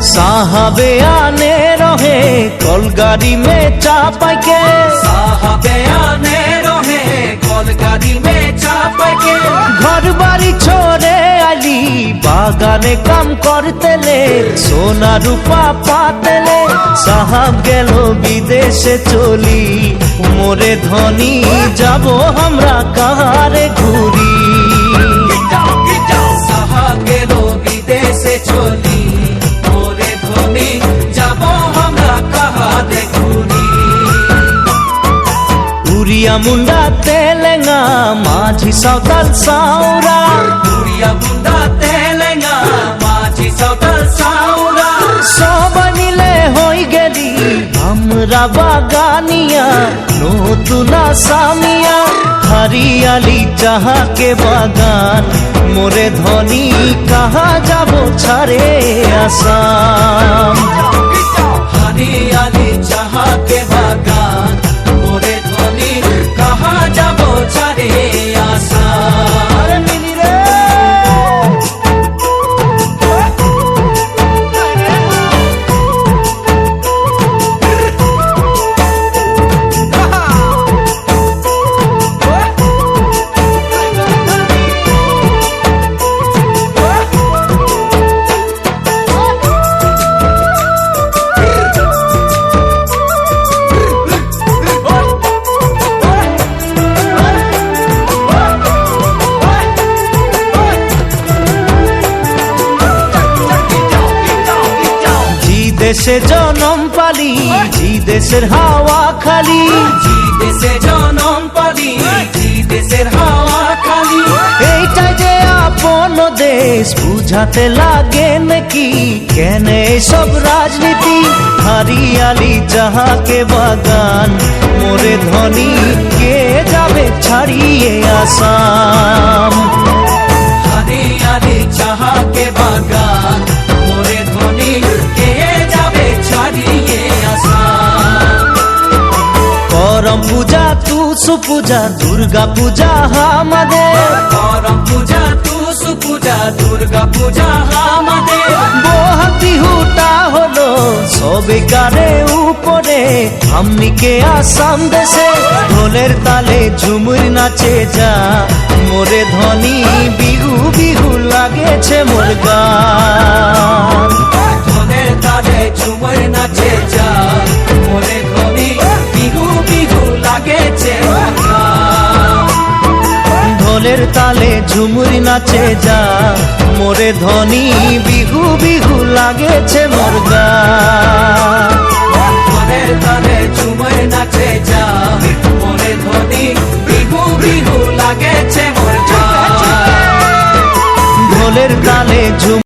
साहबे आने रहे कलगाड़ी में चापाई के, साहबे आने रहे कलगाड़ी में चापाई के। घर बाड़ी छोड़े आली बागाने काम करते ले, सोना रूपा पाते ले। साहब गेलो विदेशे चली, मोरे धनी जाबो हमरा कहारे घूरी। साहब गेलो विदेशे चली, मोरे धनी जाबो हमरा कहारे घूरी। उड़िया मुंडा तेलेंगा माझी सावताल साउरा, उड़िया मुंडा तेलेंगा माझी सावताल साउरा। सबाई मिले हई गेली हमरा बागानिया, नतुन आसामिया। हरियाली चाहा के बागान, मोरे धनी कहाँ जाबो छाड़े आसाम। हरियाली चाहा के बागान, मोरे धनी कहाँ जाबो छाड़े आसाम। দেশে জনম পালি জি দেশের হাওয়া খালি, জি দেশে জনম পালি জি দেশের হাওয়া খালি। এইটাই যে আপন দেশ বুঝাতে লাগে নাকি, কেন সব রাজনীতি। হরিয়ালি চাহাকে বাগান, মোরে ধনী কে যাবে ছাড়িয়ে আসাম। হরিয়ালি চাহাকে বাগান, মোরে ধনী কে যাবে ছাড়িয়ে আসাম। করম পূজা তুসু পূজা দুর্গা পূজা আমাদের, করম পূজা তুসু পূজা দুর্গা পূজা আমাদের। বহাগ বিহুটা হলো সবেকারে উপরে, আমনিকে আসাম দেশে ঢোলের তালে ঝুমুর নাচে যা, মোরে ধনী বিহু বিহু লাগেছে মোর গান। ঢোলের তালে ঝুমুর নাচে যা, মোরে ধনী বিহু বিহু লাগেছে মোর গান। ঢোলের তালে ঝুমুর নাচে যা, মোরে ধনী বিহু বিহু লাগেছে মোর গান। ঢোলের তালে ঝুমুর নাচে যা, মোরে ধনী বিহু বিহু লাগেছে মোর গান। ঢোলের তালে ঝুম